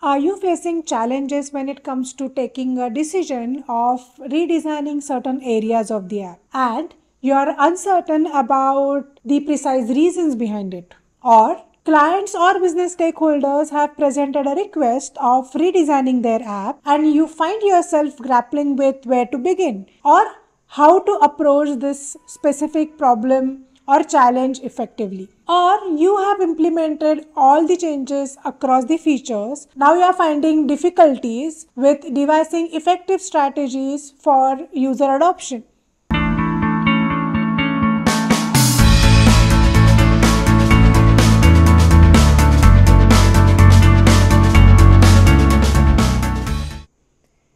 Are you facing challenges when it comes to taking a decision of redesigning certain areas of the app and you're uncertain about the precise reasons behind it? Or clients or business stakeholders have presented a request of redesigning their app and you find yourself grappling with where to begin or how to approach this specific problem or challenge effectively. Or you have implemented all the changes across the features. Now you are finding difficulties with devising effective strategies for user adoption.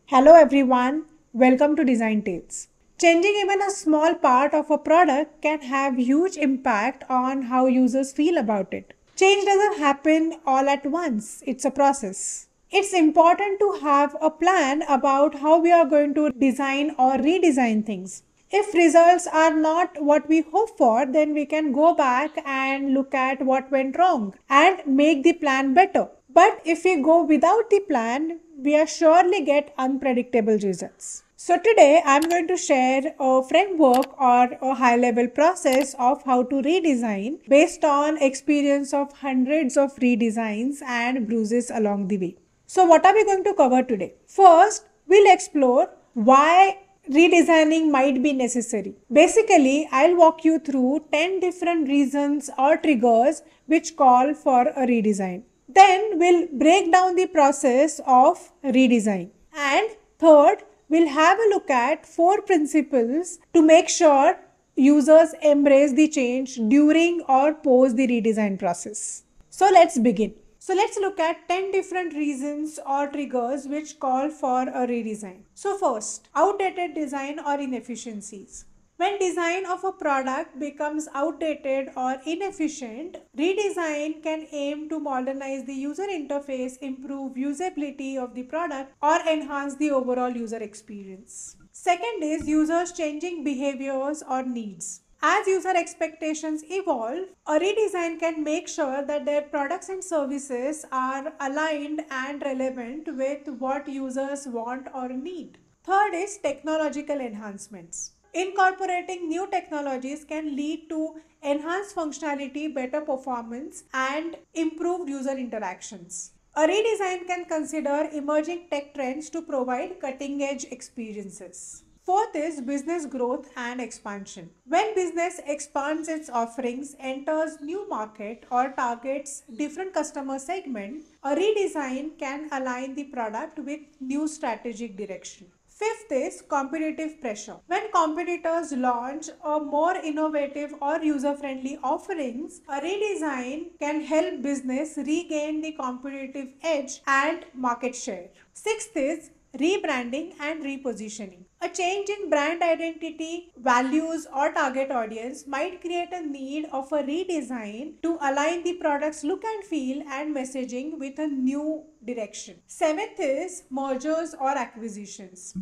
Hello everyone, welcome to Design Tales. Changing even a small part of a product can have huge impact on how users feel about it. Change doesn't happen all at once, it's a process. It's important to have a plan about how we are going to design or redesign things. If results are not what we hope for, then we can go back and look at what went wrong and make the plan better. But if we go without the plan, we are surely get unpredictable results. So today I'm going to share a framework or a high level process of how to redesign based on experience of hundreds of redesigns and bruises along the way. So what are we going to cover today? First, we'll explore why redesigning might be necessary. Basically, I'll walk you through 10 different reasons or triggers which call for a redesign. Then we'll break down the process of redesign. And third, we'll have a look at 4 principles to make sure users embrace the change during or post the redesign process. So let's begin. So let's look at 10 different reasons or triggers which call for a redesign. So first, outdated design or inefficiencies. When design of a product becomes outdated or inefficient, redesign can aim to modernize the user interface, improve usability of the product, or enhance the overall user experience. Second is users changing behaviors or needs. As user expectations evolve, a redesign can make sure that their products and services are aligned and relevant with what users want or need. Third is technological enhancements. Incorporating new technologies can lead to enhanced functionality, better performance, and improved user interactions. A redesign can consider emerging tech trends to provide cutting-edge experiences. Fourth is business growth and expansion. When business expands its offerings, enters new market, or targets different customer segment, a redesign can align the product with new strategic direction. Fifth is competitive pressure. When competitors launch a more innovative or user-friendly offerings, a redesign can help business regain the competitive edge and market share. Sixth is rebranding and repositioning. A change in brand identity, values, or target audience might create a need of a redesign to align the product's look and feel and messaging with a new direction. Seventh is mergers or acquisitions.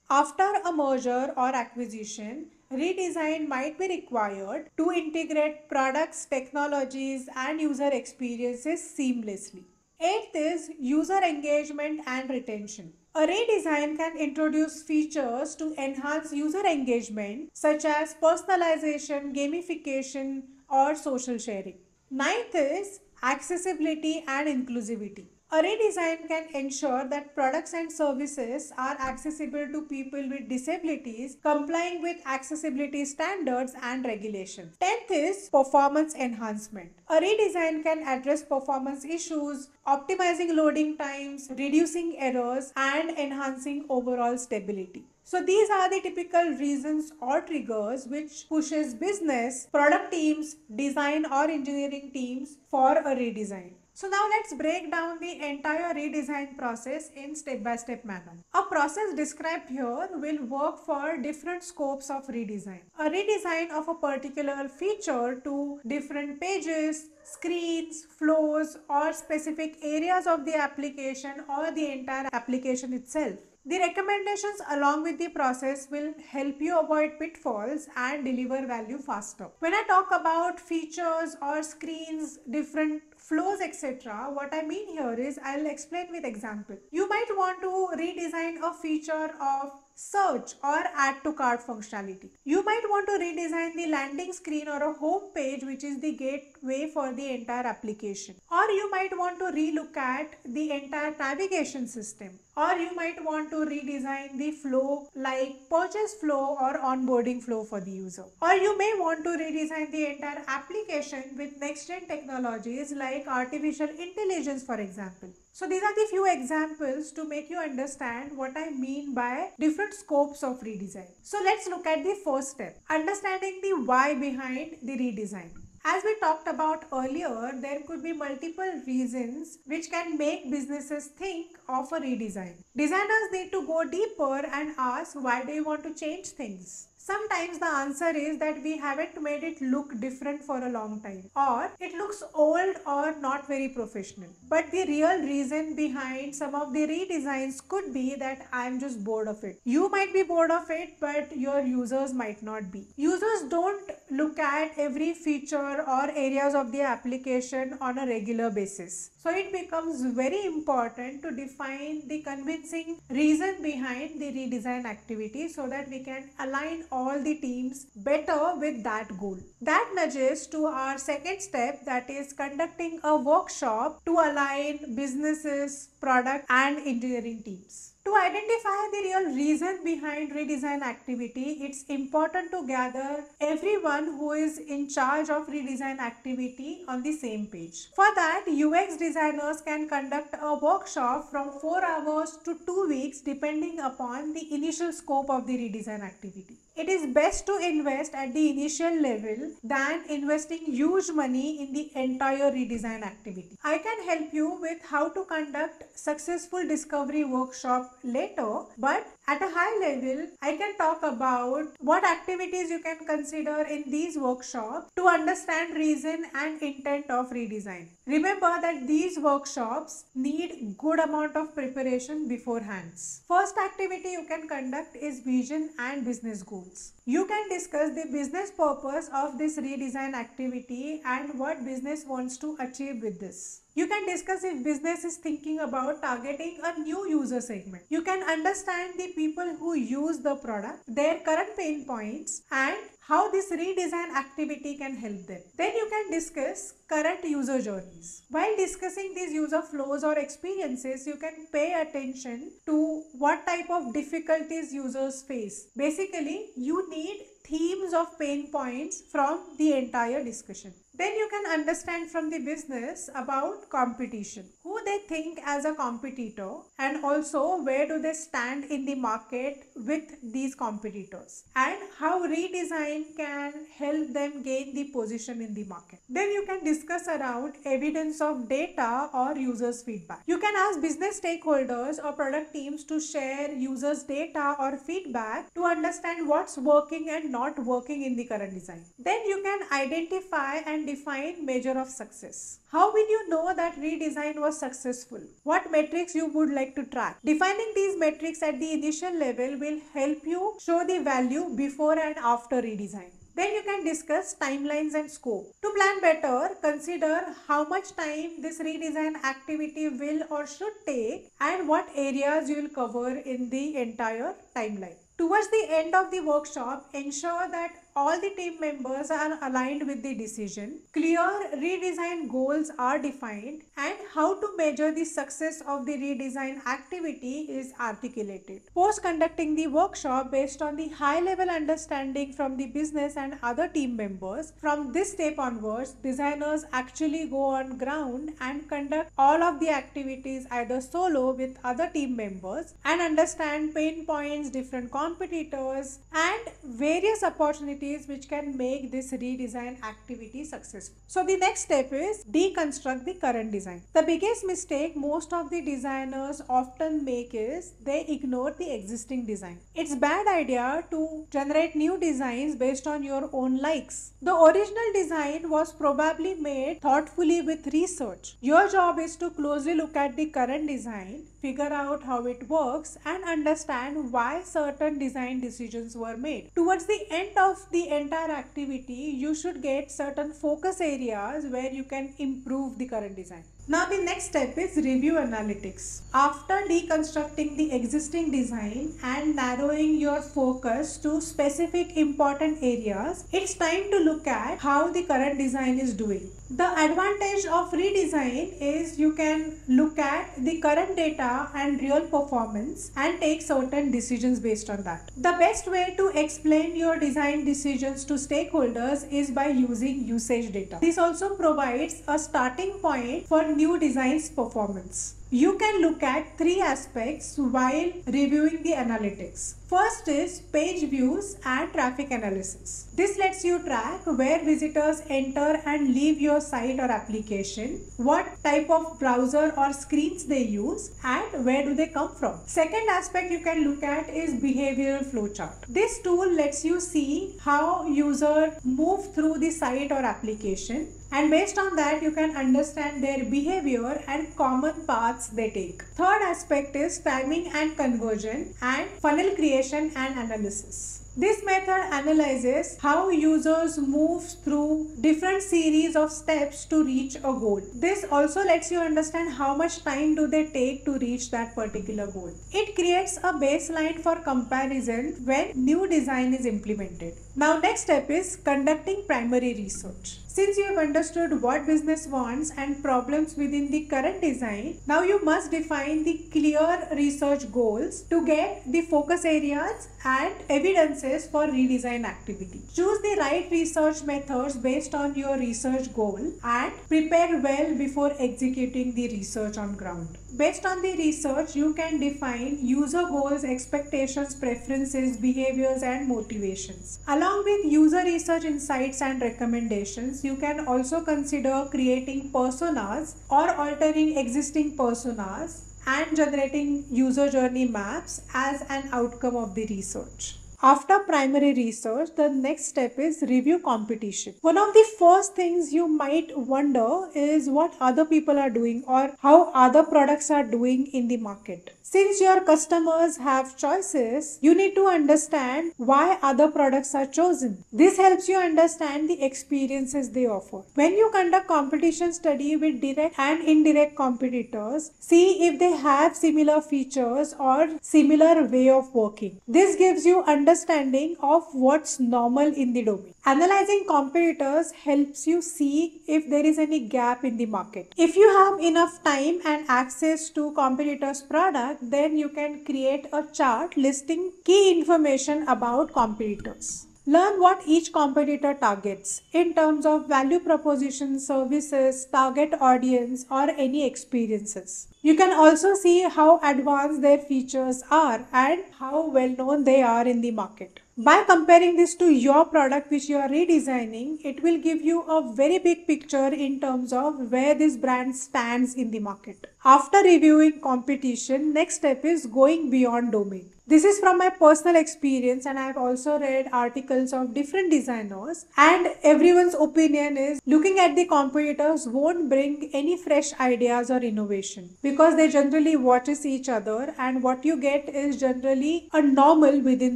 After a merger or acquisition, redesign might be required to integrate products, technologies, and user experiences seamlessly. Eighth is user engagement and retention. A redesign can introduce features to enhance user engagement such as personalization, gamification, or social sharing. Ninth is accessibility and inclusivity. A redesign can ensure that products and services are accessible to people with disabilities, complying with accessibility standards and regulations. 10th is performance enhancement. A redesign can address performance issues, optimizing loading times, reducing errors, and enhancing overall stability. So these are the typical reasons or triggers which pushes business, product teams, design or engineering teams for a redesign. So now let's break down the entire redesign process in step-by-step manner. A process described here will work for different scopes of redesign. A redesign of a particular feature to different pages, screens, flows, or specific areas of the application or the entire application itself. The recommendations along with the process will help you avoid pitfalls and deliver value faster. When I talk about features or screens, different flows, etc. What I mean here is I'll explain with example. You might want to redesign a feature of search or add to cart functionality. You might want to redesign the landing screen or a home page, which is the gateway for the entire application. Or you might want to relook at the entire navigation system. Or you might want to redesign the flow like purchase flow or onboarding flow for the user. Or you may want to redesign the entire application with next gen technologies like artificial intelligence, for example. So these are the few examples to make you understand what I mean by different scopes of redesign. So let's look at the first step, understanding the why behind the redesign. As we talked about earlier, there could be multiple reasons which can make businesses think of a redesign. Designers need to go deeper and ask, why do you want to change things? Sometimes the answer is that we haven't made it look different for a long time, or it looks old or not very professional. But the real reason behind some of the redesigns could be that I'm just bored of it. You might be bored of it, but your users might not be. Users don't look at every feature or areas of the application on a regular basis. So it becomes very important to define the convincing reason behind the redesign activity so that we can align all the teams better with that goal. That nudges to our second step, that is conducting a workshop to align businesses, product and engineering teams. To identify the real reason behind redesign activity, it's important to gather everyone who is in charge of redesign activity on the same page. For that, UX designers can conduct a workshop from 4 hours to 2 weeks depending upon the initial scope of the redesign activity. It is best to invest at the initial level than investing huge money in the entire redesign activity. I can help you with how to conduct successful discovery workshop later, but at a high level, I can talk about what activities you can consider in these workshops to understand reason and intent of redesign. Remember that these workshops need good amount of preparation beforehand. First activity you can conduct is vision and business goals. You can discuss the business purpose of this redesign activity and what business wants to achieve with this. You can discuss if business is thinking about targeting a new user segment. You can understand the people who use the product, their current pain points, and how this redesign activity can help them. Then you can discuss current user journeys. While discussing these user flows or experiences, you can pay attention to what type of difficulties users face. Basically, you need themes of pain points from the entire discussion. Then you can understand from the business about competition, who they think as a competitor, and also where do they stand in the market with these competitors, and how redesign can help them gain the position in the market. Then you can discuss around evidence of data or users feedback. You can ask business stakeholders or product teams to share users data or feedback to understand what's working and not working in the current design. Then you can identify and define measure of success. How will you know that redesign was successful? What metrics you would like to track? Defining these metrics at the initial level will help you show the value before and after redesign. Then you can discuss timelines and scope. To plan better, consider how much time this redesign activity will or should take and what areas you will cover in the entire timeline. Towards the end of the workshop, ensure that all the team members are aligned with the decision, clear redesign goals are defined, and how to measure the success of the redesign activity is articulated. Post conducting the workshop based on the high level understanding from the business and other team members, from this step onwards, designers actually go on ground and conduct all of the activities either solo with other team members and understand pain points, different competitors, and various opportunities which can make this redesign activity successful. So the next step is deconstruct the current design. The biggest mistake most of the designers often make is they ignore the existing design. It's bad idea to generate new designs based on your own likes. The original design was probably made thoughtfully with research. Your job is to closely look at the current design, figure out how it works, and understand why certain design decisions were made. Towards the end of the entire activity, you should get certain focus areas where you can improve the current design. Now the next step is review analytics. After deconstructing the existing design and narrowing your focus to specific important areas, it's time to look at how the current design is doing. The advantage of redesign is you can look at the current data and real performance and take certain decisions based on that. The best way to explain your design decisions to stakeholders is by using usage data. This also provides a starting point for new design's performance. You can look at three aspects while reviewing the analytics. First is page views and traffic analysis. This lets you track where visitors enter and leave your site or application, what type of browser or screens they use, and where do they come from. Second aspect you can look at is behavioral flowchart. This tool lets you see how user move through the site or application, and based on that you can understand their behavior and common paths they take. Third aspect is timing and conversion and funnel creation and analysis. This method analyzes how users move through different series of steps to reach a goal. This also lets you understand how much time do they take to reach that particular goal. It creates a baseline for comparison when new design is implemented. Now next step is conducting primary research. Since you have understood what business wants and problems within the current design, now you must define the clear research goals to get the focus areas and evidences for redesign activity. Choose the right research methods based on your research goal and prepare well before executing the research on ground. Based on the research, you can define user goals, expectations, preferences, behaviors, and motivations. Along with user research insights and recommendations, you can also consider creating personas or altering existing personas and generating user journey maps as an outcome of the research. After primary research, the next step is review competition. One of the first things you might wonder is what other people are doing or how other products are doing in the market. Since your customers have choices, you need to understand why other products are chosen. This helps you understand the experiences they offer. When you conduct competition study with direct and indirect competitors, see if they have similar features or similar way of working. This gives you understanding of what's normal in the domain. Analyzing competitors helps you see if there is any gap in the market. If you have enough time and access to competitors' product, then you can create a chart listing key information about competitors. Learn what each competitor targets in terms of value proposition, services, target audience, or any experiences. You can also see how advanced their features are and how well known they are in the market. By comparing this to your product which you are redesigning, it will give you a very big picture in terms of where this brand stands in the market. After reviewing competition, next step is going beyond domain. This is from my personal experience, and I have also read articles of different designers, and everyone's opinion is looking at the competitors won't bring any fresh ideas or innovation because they generally watches each other, and what you get is generally a normal within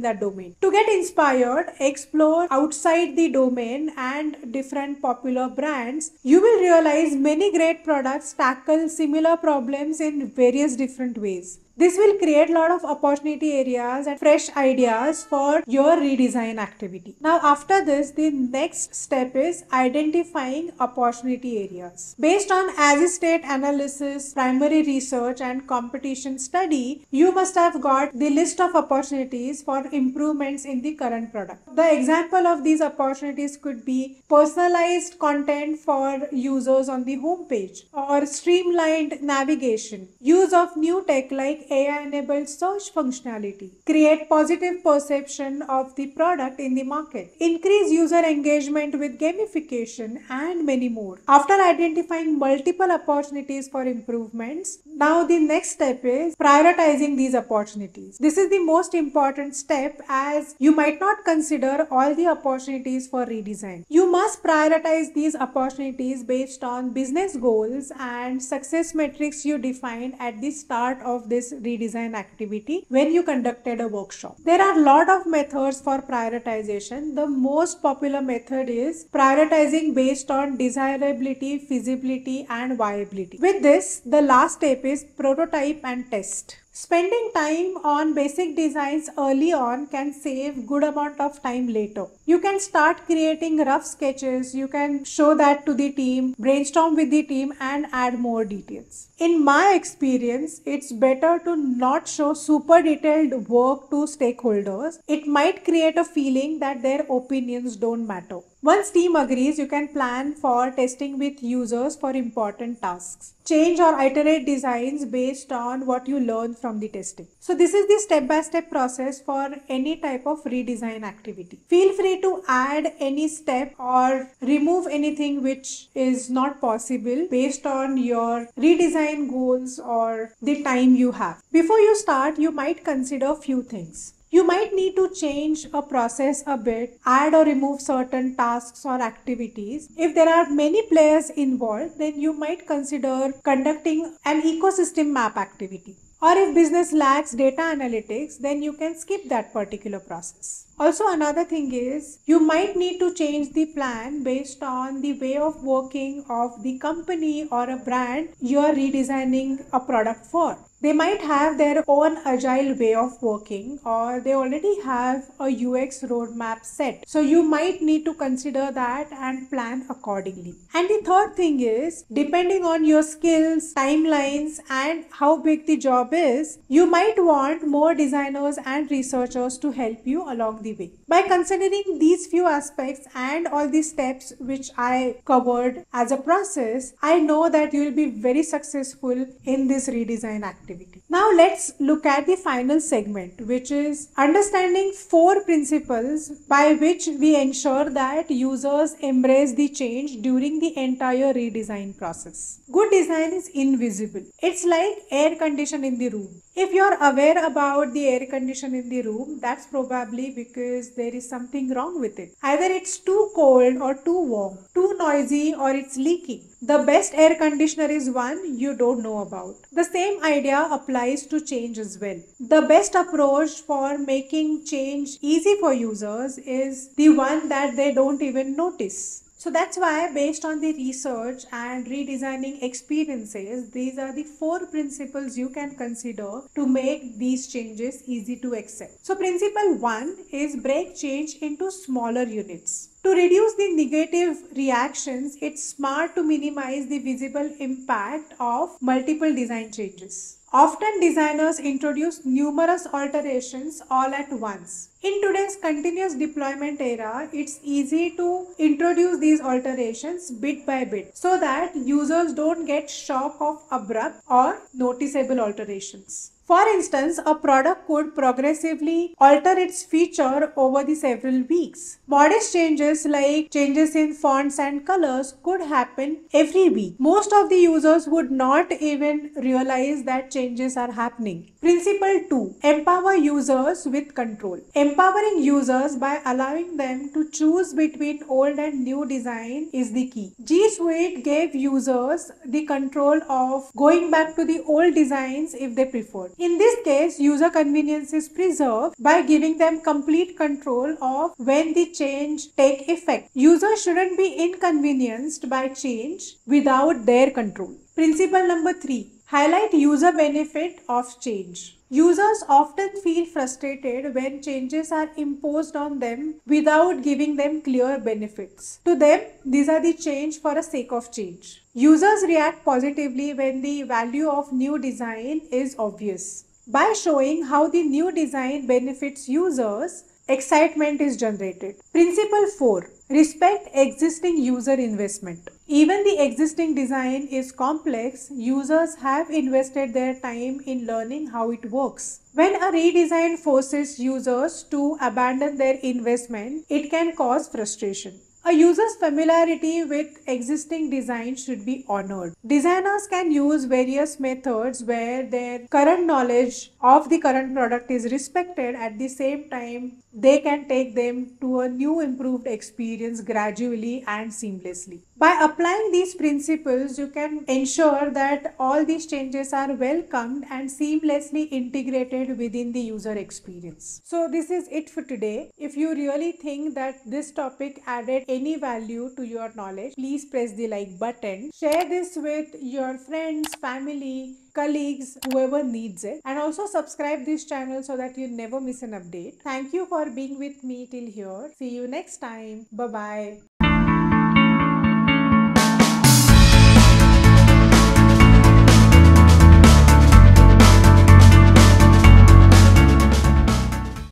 that domain. To get inspired, explore outside the domain and different popular brands. You will realize many great products tackle similar problems in various different ways. This will create a lot of opportunity areas and fresh ideas for your redesign activity. Now after this, the next step is identifying opportunity areas. Based on as-is-state analysis, primary research and competition study, you must have got the list of opportunities for improvements in the current product. The example of these opportunities could be personalized content for users on the homepage or streamlined navigation, use of new tech like AI-enabled search functionality, create positive perception of the product in the market, increase user engagement with gamification, and many more. After identifying multiple opportunities for improvements, now the next step is prioritizing these opportunities. This is the most important step as you might not consider all the opportunities for redesign. You must prioritize these opportunities based on business goals and success metrics you defined at the start of this redesign activity when you conducted a workshop. There are a lot of methods for prioritization. The most popular method is prioritizing based on desirability, feasibility, and viability. With this, the last step is prototype and test. Spending time on basic designs early on can save good amount of time later. You can start creating rough sketches, you can show that to the team, brainstorm with the team and add more details. In my experience, it's better to not show super detailed work to stakeholders. It might create a feeling that their opinions don't matter. Once team agrees, you can plan for testing with users for important tasks. Change or iterate designs based on what you learn from the testing. So this is the step-by-step process for any type of redesign activity. Feel free to add any step or remove anything which is not possible based on your redesign goals or the time you have. Before you start, you might consider few things. You might need to change a process a bit, add or remove certain tasks or activities. If there are many players involved, then you might consider conducting an ecosystem map activity. Or if business lacks data analytics, then you can skip that particular process. Also, another thing is you might need to change the plan based on the way of working of the company or a brand you are redesigning a product for. They might have their own agile way of working or they already have a UX roadmap set. So you might need to consider that and plan accordingly. And the third thing is, depending on your skills, timelines and how big the job is, you might want more designers and researchers to help you along the way. By considering these few aspects and all the steps which I covered as a process, I know that you will be very successful in this redesign activity. Now let's look at the final segment, which is understanding 4 principles by which we ensure that users embrace the change during the entire redesign process. Good design is invisible. It's like air condition in the room. If you're aware about the air condition in the room, that's probably because there is something wrong with it. Either it's too cold or too warm, too noisy or it's leaking. The best air conditioner is one you don't know about. The same idea applies to change as well. The best approach for making change easy for users is the one that they don't even notice. So that's why, based on the research and redesigning experiences, these are the 4 principles you can consider to make these changes easy to accept. So principle 1 is break change into smaller units. To reduce the negative reactions, it's smart to minimize the visible impact of multiple design changes. Often designers introduce numerous alterations all at once. In today's continuous deployment era, it's easy to introduce these alterations bit by bit so that users don't get shock of abrupt or noticeable alterations. For instance, a product could progressively alter its feature over the several weeks. Modest changes like changes in fonts and colors could happen every week. Most of the users would not even realize that changes are happening. Principle 2. Empower users with control. Empowering users by allowing them to choose between old and new design is the key. G Suite gave users the control of going back to the old designs if they preferred. In this case, user convenience is preserved by giving them complete control of when the change take effect. Users shouldn't be inconvenienced by change without their control. Principle number 3. Highlight user benefit of change. Users often feel frustrated when changes are imposed on them without giving them clear benefits. To them, these are the change for the sake of change. Users react positively when the value of new design is obvious. By showing how the new design benefits users, excitement is generated. Principle 4. Respect existing user investment. Even the existing design is complex, users have invested their time in learning how it works. When a redesign forces users to abandon their investment, it can cause frustration. A user's familiarity with existing design should be honored. Designers can use various methods where their current knowledge of the current product is respected. At the same time, they can take them to a new improved experience gradually and seamlessly. By applying these principles, you can ensure that all these changes are welcomed and seamlessly integrated within the user experience. So, this is it for today. If you really think that this topic added any value to your knowledge, please press the like button. Share this with your friends, family, colleagues, whoever needs it, and also subscribe this channel so that you never miss an update. Thank you for being with me till here. See you next time. Bye bye.